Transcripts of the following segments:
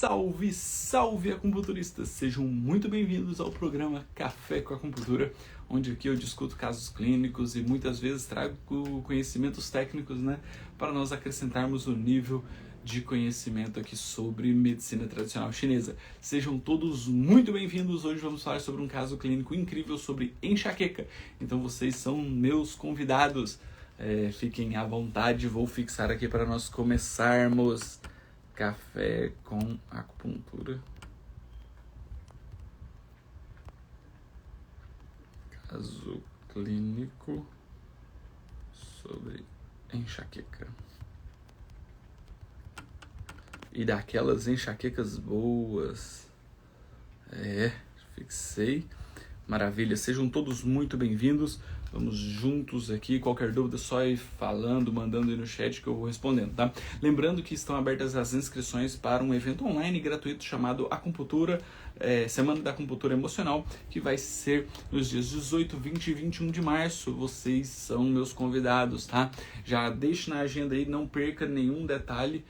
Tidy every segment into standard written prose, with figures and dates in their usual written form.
Salve, salve acupunturistas! Sejam muito bem-vindos ao programa Café com Acupuntura, onde aqui eu discuto casos clínicos e muitas vezes trago conhecimentos técnicos, para nós acrescentarmos o nível de conhecimento aqui sobre medicina tradicional chinesa. Sejam todos muito bem-vindos. Hoje vamos falar sobre um caso clínico incrível sobre enxaqueca. Então vocês são meus convidados. Fiquem à vontade, vou fixar aqui para nós começarmos. Café com Acupuntura. Caso clínico sobre enxaqueca. E daquelas enxaquecas boas. Fixei. Maravilha, sejam todos muito bem-vindos. Vamos juntos aqui, qualquer dúvida só ir falando, mandando aí no chat que eu vou respondendo, tá? Lembrando que estão abertas as inscrições para um evento online gratuito chamado Acupuntura, Semana da Acupuntura Emocional, que vai ser nos dias 18, 20 e 21 de março. Vocês são meus convidados, tá? Já deixe na agenda aí, não perca nenhum detalhe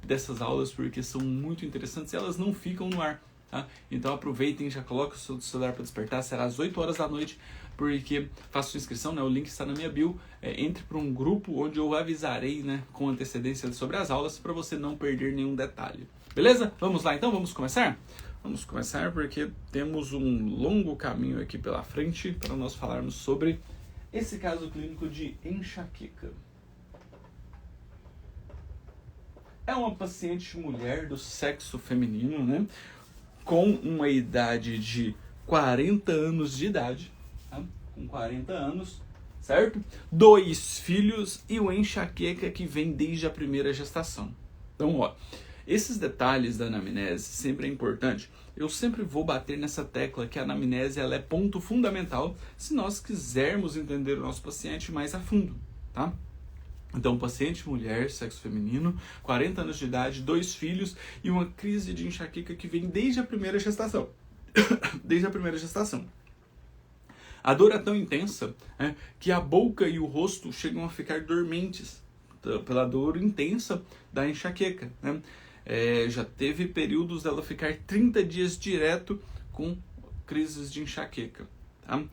dessas aulas, porque são muito interessantes e elas não ficam no ar. Tá? Então aproveitem, já coloque o seu celular para despertar, será às 8 horas da noite, porque faça sua inscrição, o link está na minha bio, entre para um grupo onde eu avisarei com antecedência sobre as aulas para você não perder nenhum detalhe. Beleza? Vamos lá então, vamos começar? Vamos começar porque temos um longo caminho aqui pela frente para nós falarmos sobre esse caso clínico de enxaqueca. É uma paciente mulher do sexo feminino, com uma idade de 40 anos de idade, tá? Com 40 anos, certo? 2 filhos e uma enxaqueca que vem desde a primeira gestação. Então, esses detalhes da anamnese sempre é importante. Eu sempre vou bater nessa tecla que a anamnese ela é ponto fundamental se nós quisermos entender o nosso paciente mais a fundo, tá? Então, paciente mulher, sexo feminino, 40 anos de idade, 2 filhos e uma crise de enxaqueca que vem desde a primeira gestação. Desde a primeira gestação. A dor é tão intensa que a boca e o rosto chegam a ficar dormentes pela dor intensa da enxaqueca. Já teve períodos dela ficar 30 dias direto com crises de enxaqueca. Tá?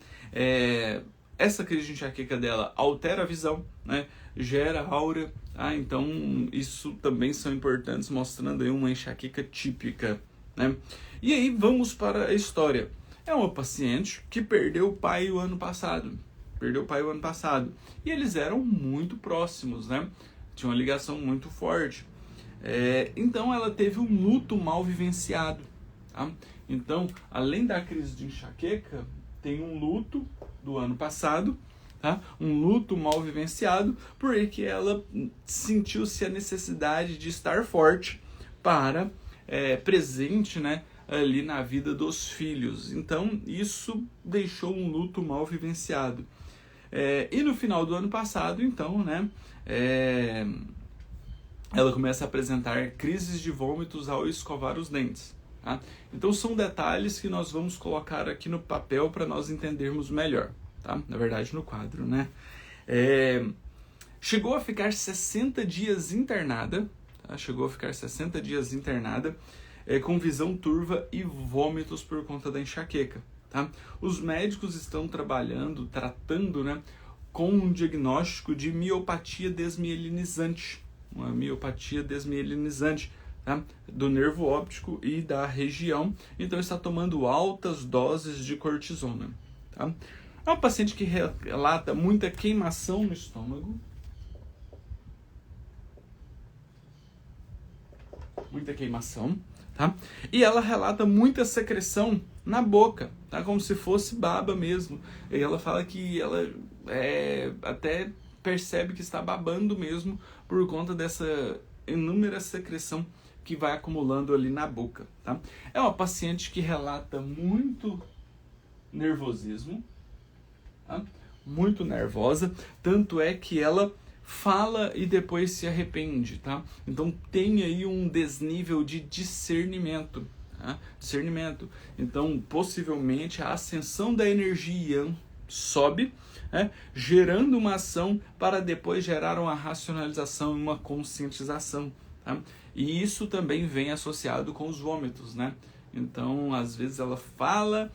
Essa crise de enxaqueca dela altera a visão, gera áurea, então isso também são importantes, mostrando aí uma enxaqueca típica. E aí vamos para a história. É uma paciente que perdeu o pai o ano passado. E eles eram muito próximos, Tinha uma ligação muito forte. Então ela teve um luto mal vivenciado. Tá? Então, além da crise de enxaqueca, tem um luto do ano passado, tá? Um luto mal vivenciado, porque ela sentiu-se a necessidade de estar forte para presente, ali na vida dos filhos. Então, isso deixou um luto mal vivenciado. E no final do ano passado, então, ela começa a apresentar crises de vômitos ao escovar os dentes. Tá? Então são detalhes que nós vamos colocar aqui no papel para nós entendermos melhor, tá? Na verdade no quadro, Chegou a ficar 60 dias internada, tá? Com visão turva e vômitos por conta da enxaqueca, tá? Os médicos estão tratando, com um diagnóstico de miopatia desmielinizante, uma miopatia desmielinizante, tá? Do nervo óptico e da região, então está tomando altas doses de cortisona. Tá? É uma paciente que relata muita queimação no estômago, tá? E ela relata muita secreção na boca, tá? Como se fosse baba mesmo. E ela fala que ela até percebe que está babando mesmo por conta dessa inúmera secreção que vai acumulando ali na boca, tá? É uma paciente que relata muito nervosismo, tá? Muito nervosa, tanto é que ela fala e depois se arrepende, tá? Então tem aí um desnível de discernimento, tá? Então possivelmente a ascensão da energia sobe, gerando uma ação para depois gerar uma racionalização e uma conscientização. Tá? E isso também vem associado com os vômitos, né? Então, às vezes ela fala,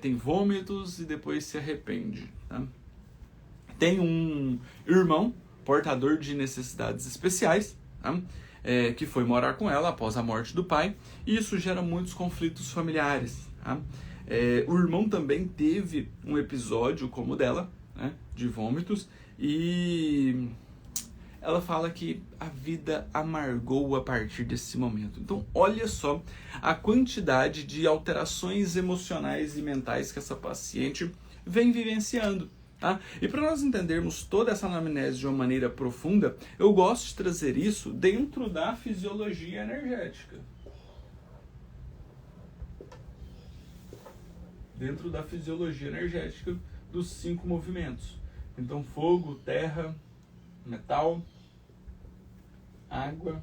tem vômitos e depois se arrepende, tá? Tem um irmão portador de necessidades especiais, tá? Que foi morar com ela após a morte do pai, e isso gera muitos conflitos familiares, tá? O irmão também teve um episódio como o dela, né, de vômitos, e ela fala que a vida amargou a partir desse momento. Então, olha só a quantidade de alterações emocionais e mentais que essa paciente vem vivenciando. Tá? E para nós entendermos toda essa anamnese de uma maneira profunda, eu gosto de trazer isso dentro da fisiologia energética. Dentro da fisiologia energética dos 5 movimentos. Então, fogo, terra, metal, água,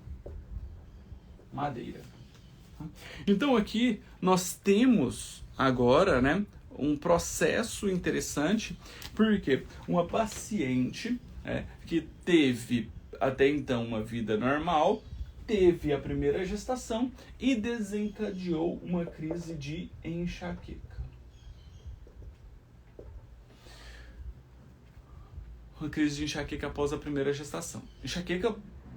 madeira. Então aqui nós temos agora, né, um processo interessante, porque uma paciente que teve até então uma vida normal, teve a primeira gestação e desencadeou uma crise de enxaqueca. Uma crise de enxaqueca após a primeira gestação. Enxaqueca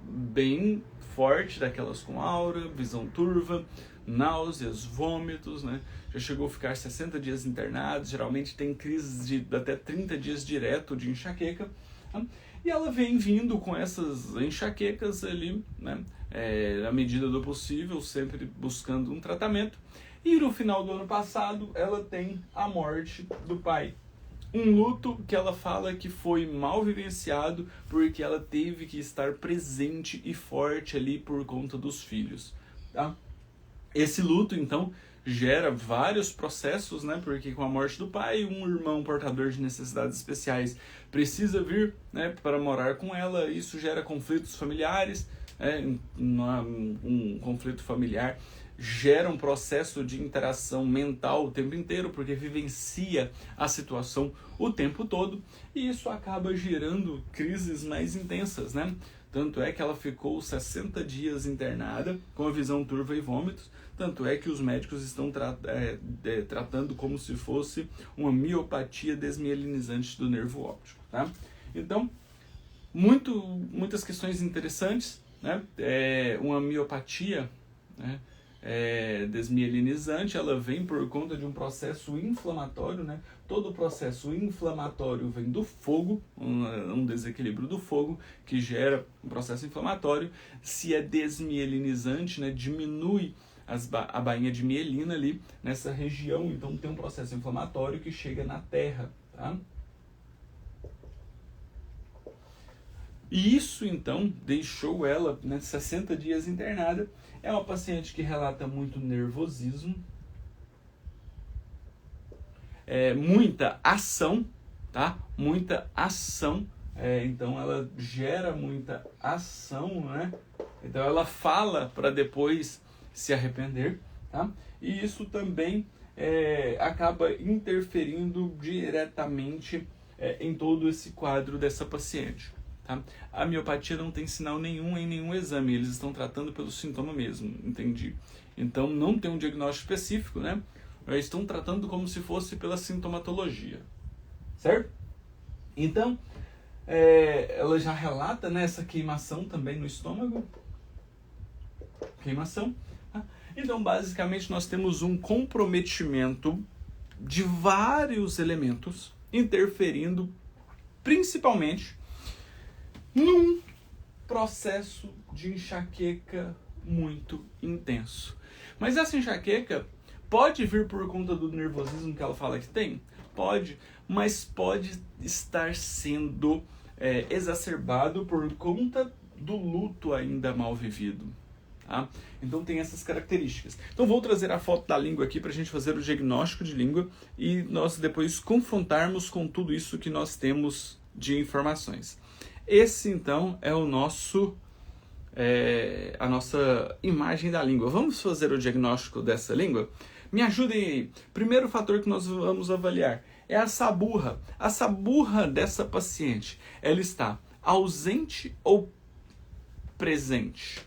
bem forte, daquelas com aura, visão turva, náuseas, vômitos, né? Já chegou a ficar 60 dias internados, geralmente tem crises de até 30 dias direto de enxaqueca, tá? E ela vem vindo com essas enxaquecas ali, né? Na medida do possível, sempre buscando um tratamento. E no final do ano passado, ela tem a morte do pai. Um luto que ela fala que foi mal vivenciado porque ela teve que estar presente e forte ali por conta dos filhos, tá? Esse luto, então, gera vários processos, né? Porque com a morte do pai, um irmão portador de necessidades especiais precisa vir, né, para morar com ela. Isso gera conflitos familiares, um conflito familiar gera um processo de interação mental o tempo inteiro, porque vivencia a situação o tempo todo, e isso acaba gerando crises mais intensas, né? Tanto é que ela ficou 60 dias internada com a visão turva e vômitos, tanto é que os médicos estão tratando como se fosse uma miopatia desmielinizante do nervo óptico, tá? Então, muitas questões interessantes, né? Uma miopatia, né, desmielinizante, ela vem por conta de um processo inflamatório, né? Todo processo inflamatório vem do fogo, um desequilíbrio do fogo que gera um processo inflamatório. Se é desmielinizante, né, diminui a bainha de mielina ali nessa região, então tem um processo inflamatório que chega na terra, tá? E isso, então, deixou ela, né, 60 dias internada. É uma paciente que relata muito nervosismo, muita ação, tá? Muita ação. Então, ela gera muita ação, né? Então, ela fala para depois se arrepender, tá? E isso também acaba interferindo diretamente em todo esse quadro dessa paciente. Tá? A miopatia não tem sinal nenhum em nenhum exame, eles estão tratando pelo sintoma mesmo, entendi. Então não tem um diagnóstico específico, né? Eles estão tratando como se fosse pela sintomatologia, certo? Então, ela já relata, né, essa queimação também no estômago, queimação. Tá? Então basicamente nós temos um comprometimento de vários elementos interferindo principalmente num processo de enxaqueca muito intenso. Mas essa enxaqueca pode vir por conta do nervosismo que ela fala que tem? Pode, mas pode estar sendo exacerbado por conta do luto ainda mal vivido. Tá? Então tem essas características. Então vou trazer a foto da língua aqui para a gente fazer o diagnóstico de língua e nós depois confrontarmos com tudo isso que nós temos de informações. Esse, então, é o a nossa imagem da língua. Vamos fazer o diagnóstico dessa língua? Me ajudem aí. Primeiro fator que nós vamos avaliar é a saburra. A saburra dessa paciente, ela está ausente ou presente?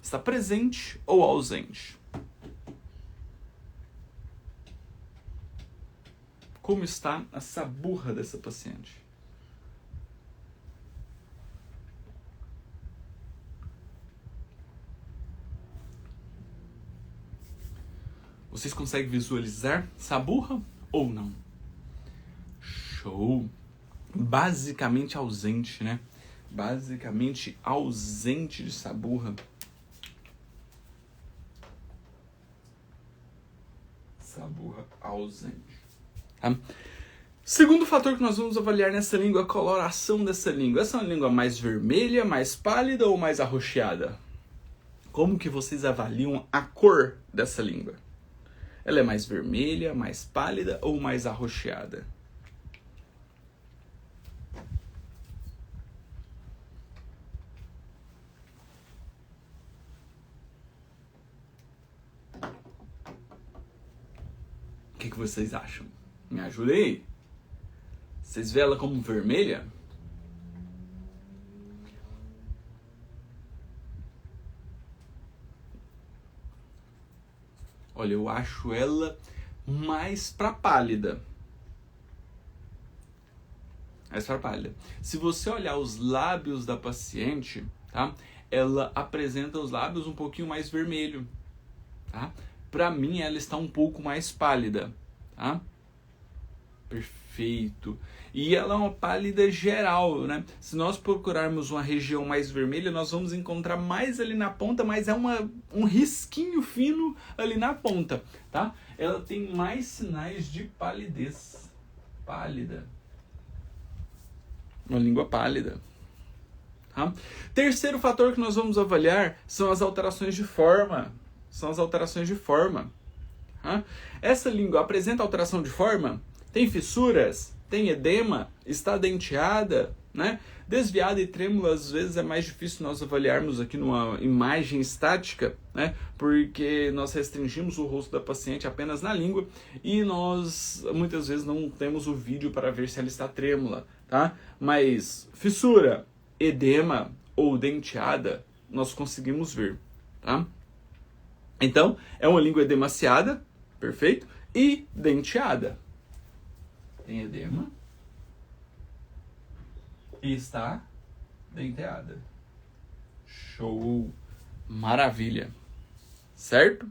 Está presente ou ausente? Como está a saburra dessa paciente? Vocês conseguem visualizar saburra ou não? Show! Basicamente ausente, né? Basicamente ausente de saburra. Saburra ausente. Tá? Segundo fator que nós vamos avaliar nessa língua é a coloração dessa língua. Essa é uma língua mais vermelha, mais pálida ou mais arroxeada? Como que vocês avaliam a cor dessa língua? Ela é mais vermelha, mais pálida ou mais arroxeada? O que vocês acham? Me ajudem aí. Vocês veem ela como vermelha? Olha, eu acho ela mais pra pálida. Mais pra pálida. Se você olhar os lábios da paciente, tá? Ela apresenta os lábios um pouquinho mais vermelho, tá? Pra mim, ela está um pouco mais pálida, tá? Perfeito. E ela é uma pálida geral, né? Se nós procurarmos uma região mais vermelha, nós vamos encontrar mais ali na ponta, mas é um risquinho fino ali na ponta, tá? Ela tem mais sinais de palidez. Pálida. Uma língua pálida. Tá? Terceiro fator que nós vamos avaliar são as alterações de forma. Tá? Essa língua apresenta alteração de forma? Tem fissuras? Tem edema? Está denteada? Né? Desviada e trêmula, às vezes é mais difícil nós avaliarmos aqui numa imagem estática, né? Porque nós restringimos o rosto da paciente apenas na língua e nós muitas vezes não temos o vídeo para ver se ela está trêmula, tá? Mas fissura, edema ou denteada, nós conseguimos ver, tá? Então, é uma língua edemaciada, perfeito, e denteada. Tem edema e está denteada. Show! Maravilha! Certo?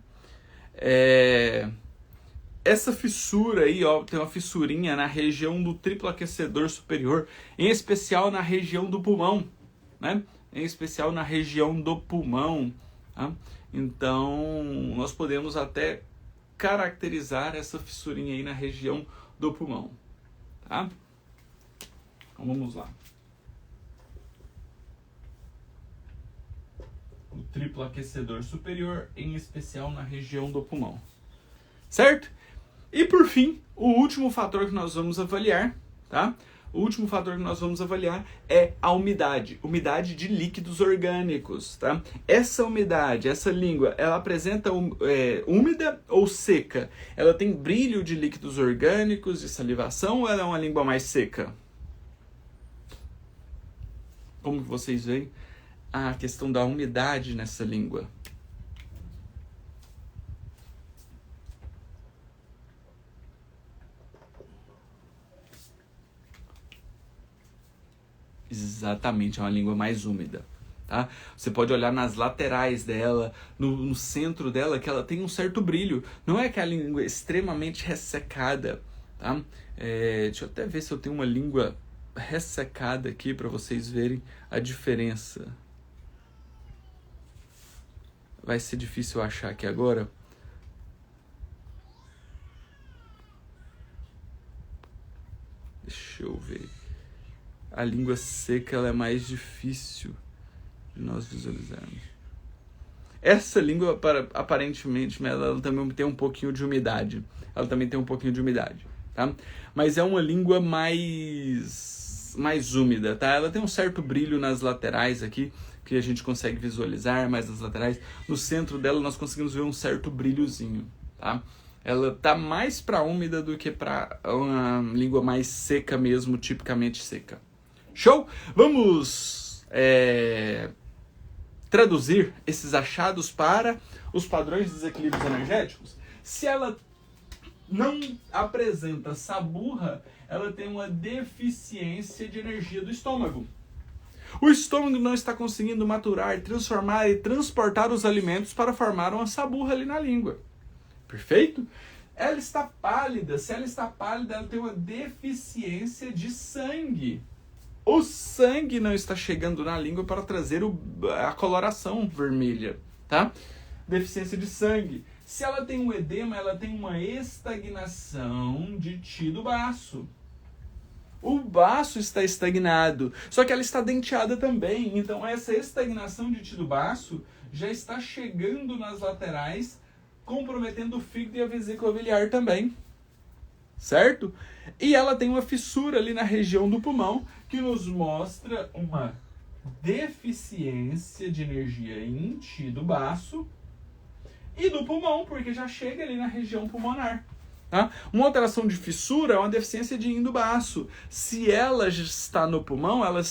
Essa fissura aí, ó, tem uma fissurinha na região do triplo aquecedor superior, em especial na região do pulmão, né? Em especial na região do pulmão, tá? Então, nós podemos até caracterizar essa fissurinha aí na região do pulmão, tá? Então, vamos lá. O triplo aquecedor superior, em especial na região do pulmão. Certo? E por fim, o último fator que nós vamos avaliar, tá? O último fator que nós vamos avaliar é a umidade. Umidade de líquidos orgânicos, tá? Essa umidade, essa língua, ela apresenta úmida ou seca? Ela tem brilho de líquidos orgânicos, de salivação, ou ela é uma língua mais seca? Como que vocês veem a questão da umidade nessa língua? Exatamente, é uma língua mais úmida, tá? Você pode olhar nas laterais dela, no centro dela, que ela tem um certo brilho. Não é aquela língua extremamente ressecada, tá? Deixa eu até ver se eu tenho uma língua ressecada aqui para vocês verem a diferença. Vai ser difícil achar aqui agora. Deixa eu ver. A língua seca ela é mais difícil de nós visualizarmos. Essa língua, aparentemente, ela também tem um pouquinho de umidade. Ela também tem um pouquinho de umidade, tá? Mas é uma língua mais úmida, tá? Ela tem um certo brilho nas laterais aqui, que a gente consegue visualizar mais nas laterais. No centro dela nós conseguimos ver um certo brilhozinho, tá? Ela tá mais para úmida do que para uma língua mais seca mesmo, tipicamente seca. Show? Vamos traduzir esses achados para os padrões de desequilíbrios energéticos? Se ela não apresenta saburra, ela tem uma deficiência de energia do estômago. O estômago não está conseguindo maturar, transformar e transportar os alimentos para formar uma saburra ali na língua. Perfeito? Ela está pálida. Se ela está pálida, ela tem uma deficiência de sangue. O sangue não está chegando na língua para trazer a coloração vermelha, tá? Deficiência de sangue. Se ela tem um edema, ela tem uma estagnação de ti do baço. O baço está estagnado, só que ela está denteada também. Então essa estagnação de ti do baço já está chegando nas laterais, comprometendo o fígado e a vesícula biliar também. Certo? E ela tem uma fissura ali na região do pulmão, que nos mostra uma deficiência de energia em ti do baço e do pulmão, porque já chega ali na região pulmonar. Tá? Uma alteração de fissura é uma deficiência de yin do baço. Se ela já está no pulmão, ela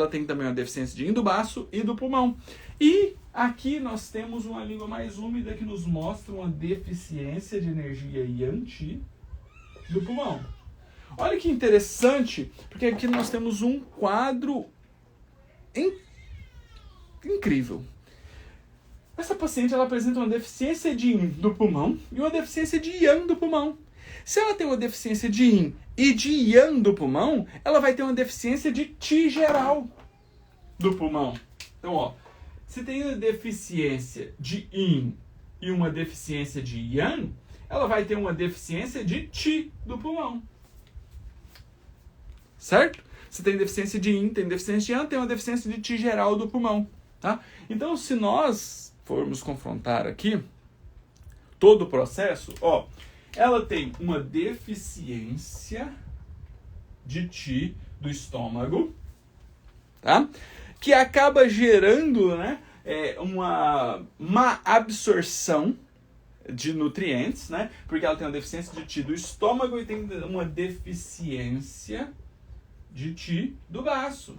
tem também uma deficiência de yin do baço e do pulmão. E aqui nós temos uma língua mais úmida que nos mostra uma deficiência de energia yang qi do pulmão. Olha que interessante, porque aqui nós temos um quadro incrível. Essa paciente ela apresenta uma deficiência de yin do pulmão e uma deficiência de yang do pulmão. Se ela tem uma deficiência de yin e de yang do pulmão, ela vai ter uma deficiência de qi geral do pulmão. Então, ó, se tem uma deficiência de yin e uma deficiência de yang, ela vai ter uma deficiência de qi do pulmão. Certo? Se tem deficiência de yin, tem deficiência de yang, tem uma deficiência de qi geral do pulmão. Tá? Então, se nós formos confrontar aqui todo o processo, ó, ela tem uma deficiência de qi do estômago, tá? Que acaba gerando, né, uma má absorção de nutrientes, né? Porque ela tem uma deficiência de qi do estômago e tem uma deficiência de qi do baço.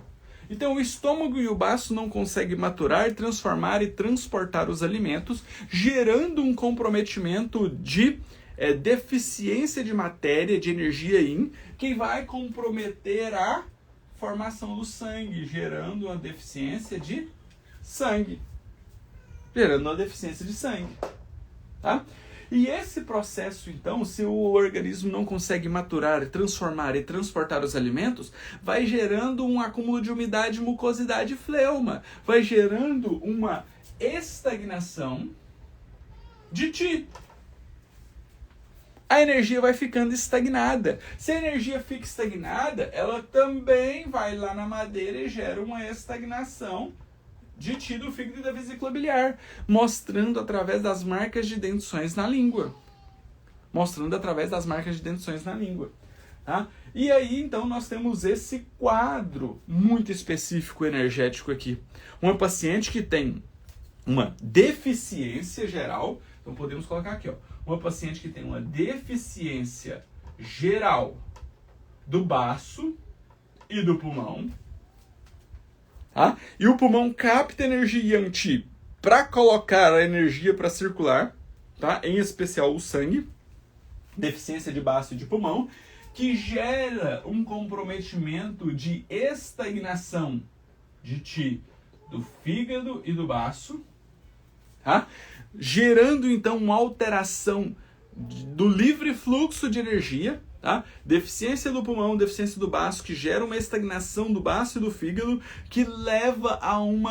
Então, o estômago e o baço não conseguem maturar, transformar e transportar os alimentos, gerando um comprometimento de deficiência de matéria, de energia yin, que vai comprometer a formação do sangue, gerando uma deficiência de sangue. Tá? E esse processo, então, se o organismo não consegue maturar, transformar e transportar os alimentos, vai gerando um acúmulo de umidade, mucosidade e fleuma. Vai gerando uma estagnação de qi. A energia vai ficando estagnada. Se a energia fica estagnada, ela também vai lá na madeira e gera uma estagnação de qi do fígado e da vesícula biliar, mostrando através das marcas de dentições na língua. Tá? E aí, então, nós temos esse quadro muito específico energético aqui. Uma paciente que tem uma deficiência geral, então podemos colocar aqui, ó, uma paciente que tem uma deficiência geral do baço e do pulmão, tá? E o pulmão capta energia yang qi para colocar a energia para circular, tá? Em especial o sangue, deficiência de baço e de pulmão, que gera um comprometimento de estagnação de qi do fígado e do baço, tá? Gerando então uma alteração do livre fluxo de energia, tá? Deficiência do pulmão, deficiência do baço, que gera uma estagnação do baço e do fígado, que leva a um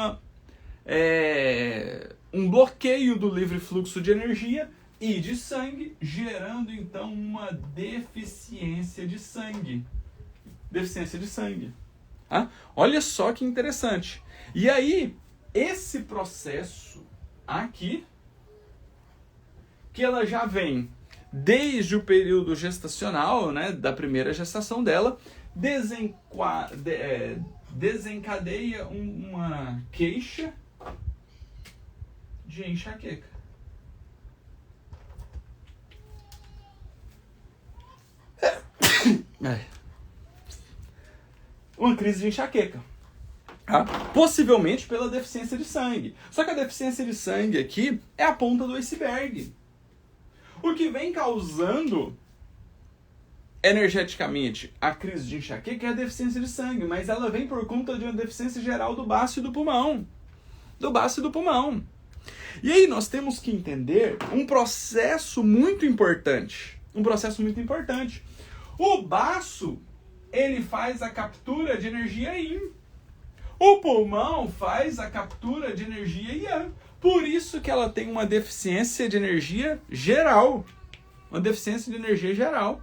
bloqueio do livre fluxo de energia e de sangue, gerando então uma deficiência de sangue. Tá? Olha só que interessante. E aí, esse processo aqui, que ela já vem desde o período gestacional, né, da primeira gestação dela, desencadeia uma queixa de enxaqueca. Uma crise de enxaqueca. Tá? Possivelmente pela deficiência de sangue. Só que a deficiência de sangue aqui é a ponta do iceberg. O que vem causando energeticamente a crise de enxaqueca é a deficiência de sangue, mas ela vem por conta de uma deficiência geral do baço e do pulmão. Do baço e do pulmão. E aí nós temos que entender um processo muito importante. Um processo muito importante. O baço, ele faz a captura de energia yin. O pulmão faz a captura de energia yang. Por isso que ela tem uma deficiência de energia geral. Uma deficiência de energia geral.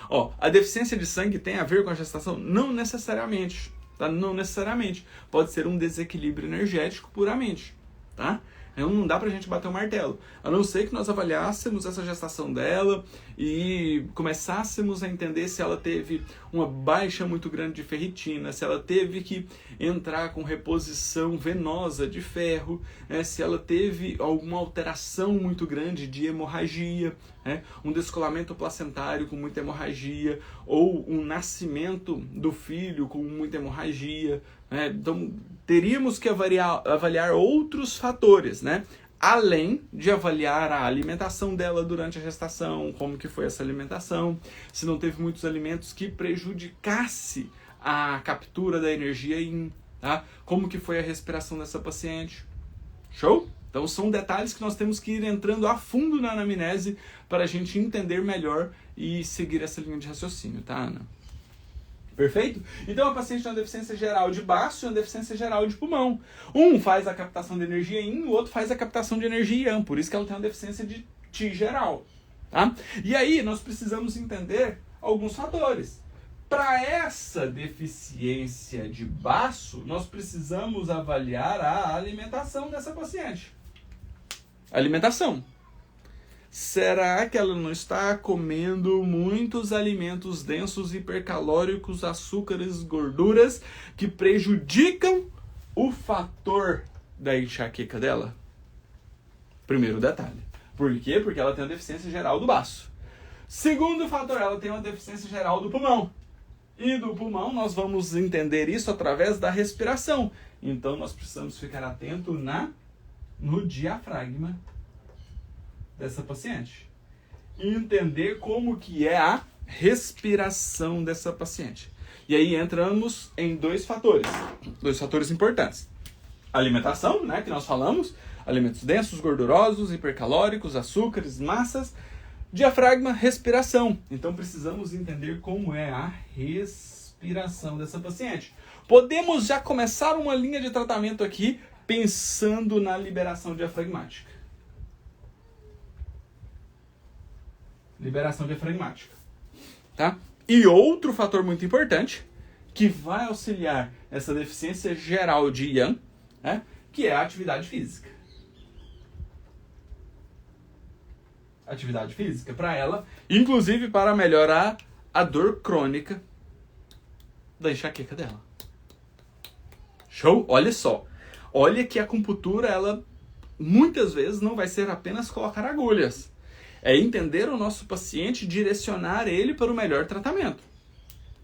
Ó, a deficiência de sangue tem a ver com a gestação? Não necessariamente. Tá? Não necessariamente. Pode ser um desequilíbrio energético puramente. Tá? Então não dá pra gente bater o martelo. A não ser que nós avaliássemos essa gestação dela e começássemos a entender se ela teve uma baixa muito grande de ferritina, se ela teve que entrar com reposição venosa de ferro, se ela teve alguma alteração muito grande de hemorragia, um descolamento placentário com muita hemorragia, ou um nascimento do filho com muita hemorragia. Então, teríamos que avaliar outros fatores, além de avaliar a alimentação dela durante a gestação, como que foi essa alimentação, se não teve muitos alimentos que prejudicasse a captura da energia yin, tá? Como que foi a respiração dessa paciente. Show? Então são detalhes que nós temos que ir entrando a fundo na anamnese para a gente entender melhor e seguir essa linha de raciocínio, tá, Ana? Perfeito? Então a paciente tem uma deficiência geral de baço e uma deficiência geral de pulmão. Um faz a captação de energia yin, o outro faz a captação de energia yang. Por isso que ela tem uma deficiência de Qi geral. Tá? E aí nós precisamos entender alguns fatores. Para essa deficiência de baço, nós precisamos avaliar a alimentação dessa paciente. Alimentação. Será que ela não está comendo muitos alimentos densos, hipercalóricos, açúcares, gorduras, que prejudicam o fator da enxaqueca dela? Primeiro detalhe. Por quê? Porque ela tem uma deficiência geral do baço. Segundo fator, ela tem uma deficiência geral do pulmão. E do pulmão nós vamos entender isso através da respiração. Então nós precisamos ficar atento no diafragma dessa paciente. E entender como que é a respiração dessa paciente. E aí entramos em dois fatores importantes. Alimentação, que nós falamos, alimentos densos, gordurosos, hipercalóricos, açúcares, massas. Diafragma, respiração. Então precisamos entender como é a respiração dessa paciente. Podemos já começar uma linha de tratamento aqui pensando na liberação diafragmática. Liberação diafragmática. Tá? E outro fator muito importante que vai auxiliar essa deficiência geral de yang, que é a atividade física. Atividade física para ela, inclusive para melhorar a dor crônica da enxaqueca dela. Show? Olha só. Olha que a acupuntura, ela muitas vezes não vai ser apenas colocar agulhas. É entender o nosso paciente e direcionar ele para o melhor tratamento.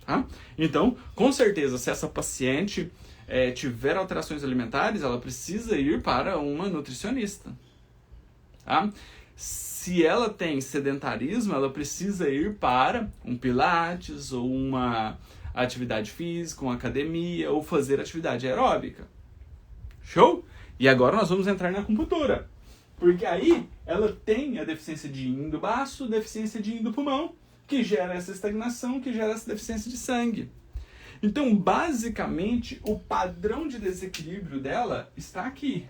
Tá? Então, com certeza, se essa paciente tiver alterações alimentares, ela precisa ir para uma nutricionista. Tá? Se ela tem sedentarismo, ela precisa ir para um pilates ou uma atividade física, uma academia ou fazer atividade aeróbica. Show? E agora nós vamos entrar na acupuntura. Porque aí ela tem a deficiência de yin do baço, deficiência de yin do pulmão, que gera essa estagnação, que gera essa deficiência de sangue. Então, basicamente, o padrão de desequilíbrio dela está aqui,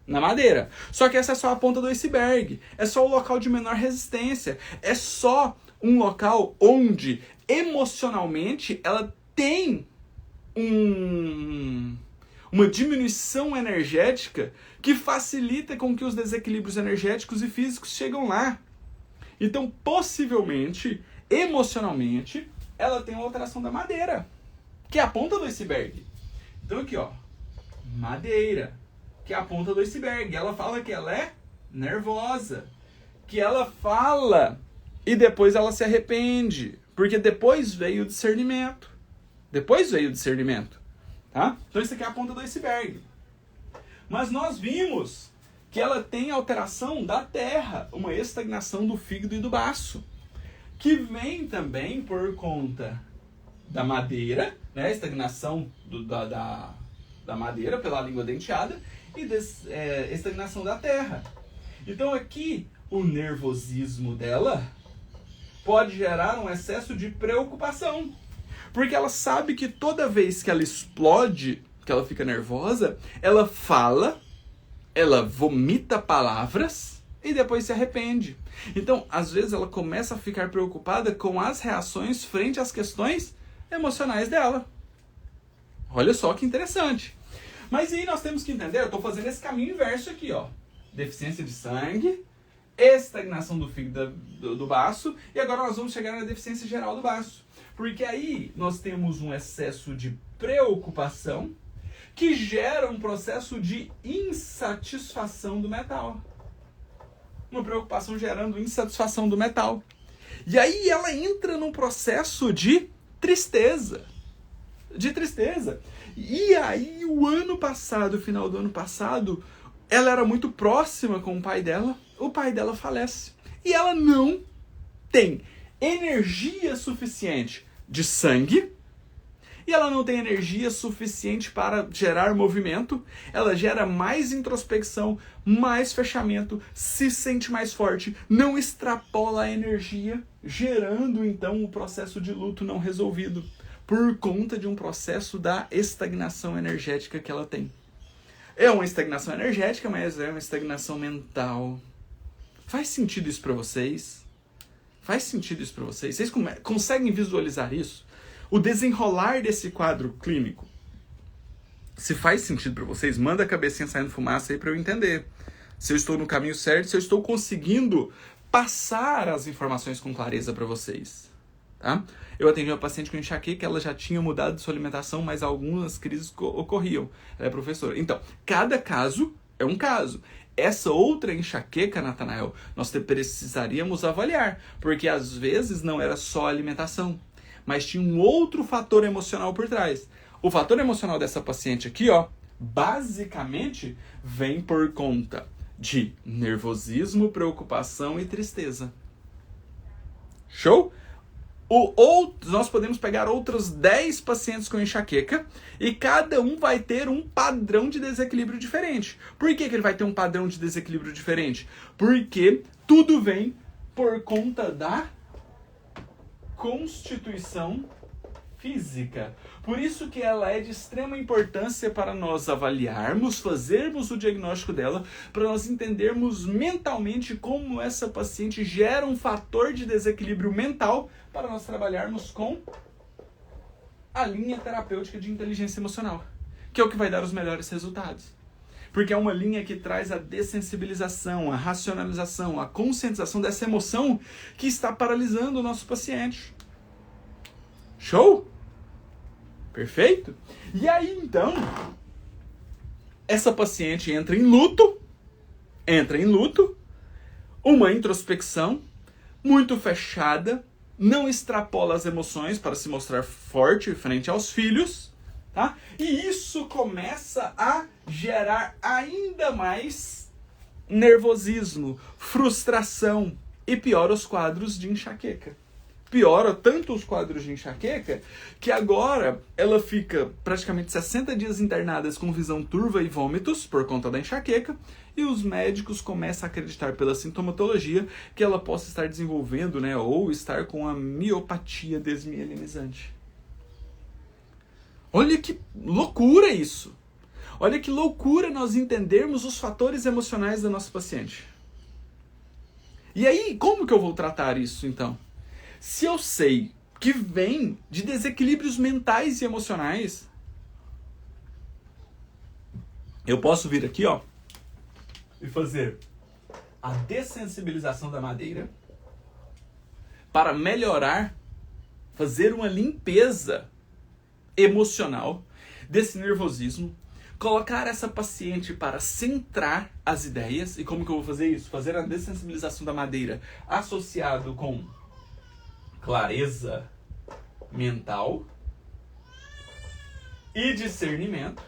na madeira. Só que essa é só a ponta do iceberg. É só o local de menor resistência. É só um local onde, emocionalmente, ela tem uma diminuição energética que facilita com que os desequilíbrios energéticos e físicos chegam lá. Então, possivelmente, emocionalmente, ela tem uma alteração da madeira, que é a ponta do iceberg. Então aqui, ó, madeira, que é a ponta do iceberg. Ela fala que ela é nervosa, que ela fala e depois ela se arrepende, porque depois veio o discernimento. Depois veio o discernimento. Tá? Então isso aqui é a ponta do iceberg. Mas nós vimos que ela tem alteração da terra, uma estagnação do fígado e do baço, que vem também por conta da madeira, né? Estagnação da madeira pela língua denteada e estagnação da terra. Então aqui o nervosismo dela pode gerar um excesso de preocupação, porque ela sabe que toda vez que ela explode, que ela fica nervosa, ela fala, ela vomita palavras e depois se arrepende. Então, às vezes ela começa a ficar preocupada com as reações frente às questões emocionais dela. Olha só que interessante. Mas aí nós temos que entender, eu estou fazendo esse caminho inverso aqui, ó. Deficiência de sangue, estagnação do fígado do baço, e agora nós vamos chegar na deficiência geral do baço. Porque aí nós temos um excesso de preocupação que gera um processo de insatisfação do metal. Uma preocupação gerando insatisfação do metal. E aí ela entra num processo de tristeza. E aí o final do ano passado, ela era muito próxima com o pai dela falece. E ela não tem energia suficiente de sangue, e ela não tem energia suficiente para gerar movimento, ela gera mais introspecção, mais fechamento, se sente mais forte, não extrapola a energia, gerando então o processo de luto não resolvido, por conta de um processo da estagnação energética que ela tem. É uma estagnação energética, mas é uma estagnação mental. Faz sentido isso para vocês? Vocês conseguem visualizar isso? O desenrolar desse quadro clínico. Se faz sentido para vocês, manda a cabecinha saindo fumaça aí para eu entender. Se eu estou no caminho certo, se eu estou conseguindo passar as informações com clareza para vocês. Tá? Eu atendi uma paciente com enxaqueca, ela já tinha mudado de sua alimentação, mas algumas crises ocorriam. Ela é professora. Então, cada caso é um caso. Essa outra enxaqueca, Natanael, nós precisaríamos avaliar, porque às vezes não era só a alimentação, mas tinha um outro fator emocional por trás. O fator emocional dessa paciente aqui, ó, basicamente vem por conta de nervosismo, preocupação e tristeza. Show? Nós podemos pegar outros 10 pacientes com enxaqueca e cada um vai ter um padrão de desequilíbrio diferente. Por que ele vai ter um padrão de desequilíbrio diferente? Porque tudo vem por conta da constituição física. Por isso que ela é de extrema importância para nós avaliarmos, fazermos o diagnóstico dela, para nós entendermos mentalmente como essa paciente gera um fator de desequilíbrio mental para nós trabalharmos com a linha terapêutica de inteligência emocional, que é o que vai dar os melhores resultados. Porque é uma linha que traz a dessensibilização, a racionalização, a conscientização dessa emoção que está paralisando o nosso paciente. Show? Perfeito? E aí, então, essa paciente entra em luto, uma introspecção muito fechada, não extrapola as emoções para se mostrar forte frente aos filhos, tá? E isso começa a gerar ainda mais nervosismo, frustração e piora os quadros de enxaqueca. Piora tanto os quadros de enxaqueca que agora ela fica praticamente 60 dias internada com visão turva e vômitos por conta da enxaqueca, e os médicos começam a acreditar pela sintomatologia que ela possa estar desenvolvendo, né, ou estar com a miopatia desmielinizante. Olha que loucura isso! Olha que loucura nós entendermos os fatores emocionais da nossa paciente. E aí, como que eu vou tratar isso então? Se eu sei que vem de desequilíbrios mentais e emocionais, eu posso vir aqui, ó, e fazer a dessensibilização da madeira para melhorar, fazer uma limpeza emocional desse nervosismo, colocar essa paciente para centrar as ideias. E como que eu vou fazer isso? Fazer a dessensibilização da madeira associado com clareza mental, e discernimento,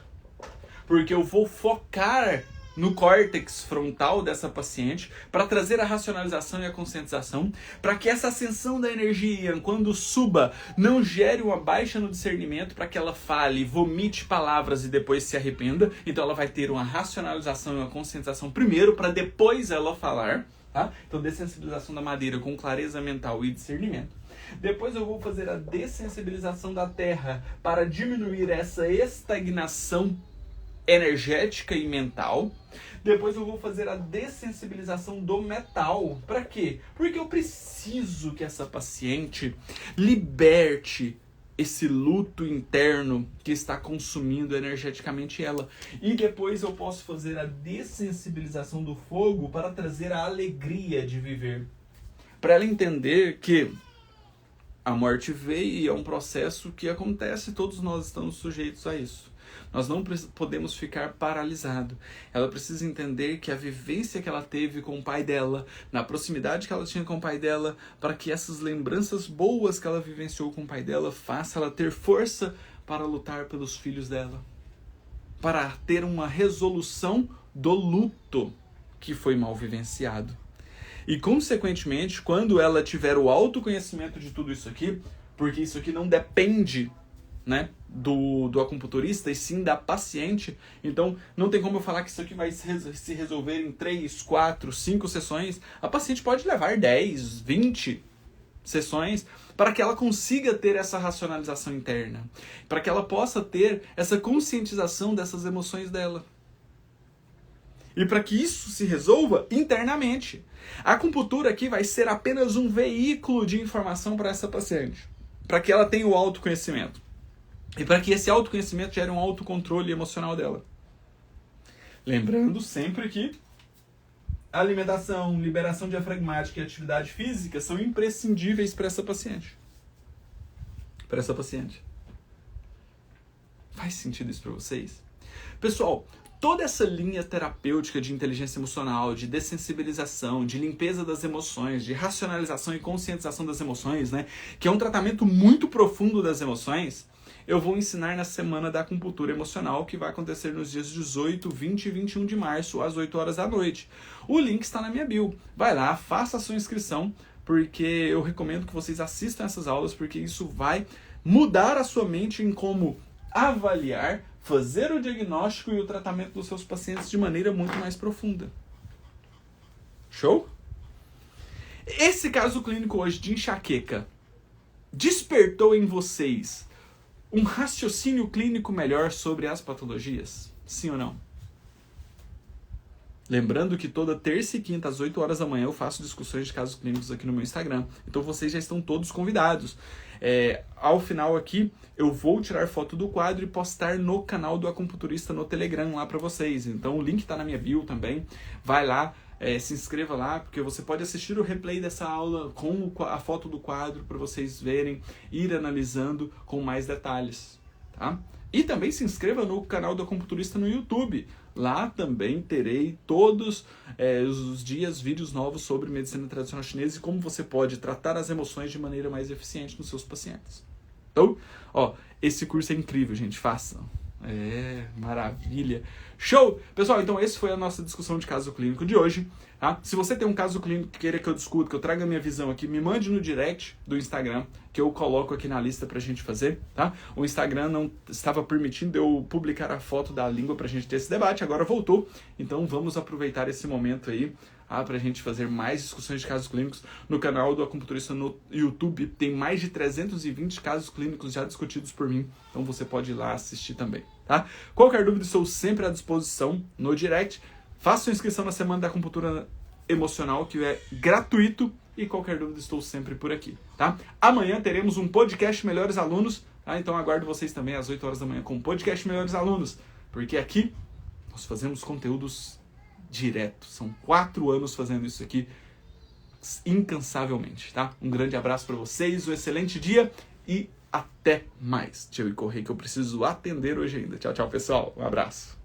porque eu vou focar no córtex frontal dessa paciente para trazer a racionalização e a conscientização, para que essa ascensão da energia, quando suba, não gere uma baixa no discernimento, para que ela fale, vomite palavras e depois se arrependa. Então ela vai ter uma racionalização e uma conscientização primeiro, para depois ela falar. Tá? Então, dessensibilização da madeira com clareza mental e discernimento. Depois eu vou fazer a dessensibilização da terra para diminuir essa estagnação energética e mental. Depois eu vou fazer a dessensibilização do metal. Para quê? Porque eu preciso que essa paciente liberte esse luto interno que está consumindo energeticamente ela. E depois eu posso fazer a dessensibilização do fogo para trazer a alegria de viver. Para ela entender que a morte veio e é um processo que acontece, todos nós estamos sujeitos a isso. Nós não podemos ficar paralisados. Ela precisa entender que a vivência que ela teve com o pai dela, na proximidade que ela tinha com o pai dela, para que essas lembranças boas que ela vivenciou com o pai dela, faça ela ter força para lutar pelos filhos dela. Para ter uma resolução do luto que foi mal vivenciado. E, consequentemente, quando ela tiver o autoconhecimento de tudo isso aqui, porque isso aqui não depende, né, do acupunturista e sim da paciente, então não tem como eu falar que isso aqui vai se resolver em 3, 4, 5 sessões. A paciente pode levar 10, 20 sessões para que ela consiga ter essa racionalização interna, para que ela possa ter essa conscientização dessas emoções dela. E para que isso se resolva internamente. A acupuntura aqui vai ser apenas um veículo de informação para essa paciente, para que ela tenha o autoconhecimento. E para que esse autoconhecimento gere um autocontrole emocional dela. Lembrando sempre que alimentação, liberação diafragmática e atividade física são imprescindíveis para essa paciente. Para essa paciente. Faz sentido isso para vocês? Pessoal, toda essa linha terapêutica de inteligência emocional, de dessensibilização, de limpeza das emoções, de racionalização e conscientização das emoções, né, que é um tratamento muito profundo das emoções, eu vou ensinar na Semana da Acupuntura Emocional, que vai acontecer nos dias 18, 20 e 21 de março, às 8 horas da noite. O link está na minha bio. Vai lá, faça a sua inscrição, porque eu recomendo que vocês assistam essas aulas, porque isso vai mudar a sua mente em como avaliar, fazer o diagnóstico e o tratamento dos seus pacientes de maneira muito mais profunda. Show? Esse caso clínico hoje de enxaqueca despertou em vocês um raciocínio clínico melhor sobre as patologias? Sim ou não? Lembrando que toda terça e quinta, às 8 horas da manhã, eu faço discussões de casos clínicos aqui no meu Instagram. Então vocês já estão todos convidados. Ao final aqui, eu vou tirar foto do quadro e postar no canal do Acupunturista no Telegram lá para vocês. Então o link está na minha bio também. Vai lá, se inscreva lá, porque você pode assistir o replay dessa aula com a foto do quadro para vocês verem, ir analisando com mais detalhes, tá? E também se inscreva no canal do Acupunturista no YouTube. Lá também terei todos os dias vídeos novos sobre medicina tradicional chinesa e como você pode tratar as emoções de maneira mais eficiente nos seus pacientes. Então, esse curso é incrível, gente. Façam. Maravilha. Show! Pessoal, então essa foi a nossa discussão de caso clínico de hoje. Tá? Se você tem um caso clínico que queira que eu discuta, que eu traga a minha visão aqui, me mande no direct do Instagram, que eu coloco aqui na lista pra gente fazer, tá? O Instagram não estava permitindo eu publicar a foto da língua pra gente ter esse debate, agora voltou. Então vamos aproveitar esse momento aí, pra gente fazer mais discussões de casos clínicos. No canal do Acupunturista no YouTube tem mais de 320 casos clínicos já discutidos por mim, então você pode ir lá assistir também, tá? Qualquer dúvida, estou sempre à disposição no direct. Faça sua inscrição na Semana da Acupuntura Emocional, que é gratuito, e qualquer dúvida estou sempre por aqui, tá? Amanhã teremos um podcast Melhores Alunos, tá? Então aguardo vocês também às 8 horas da manhã com o podcast Melhores Alunos, porque aqui nós fazemos conteúdos direto. São 4 anos fazendo isso aqui incansavelmente, tá? Um grande abraço para vocês, um excelente dia e até mais. Deixa eu ir correr que eu preciso atender hoje ainda. Tchau, tchau, pessoal. Um abraço.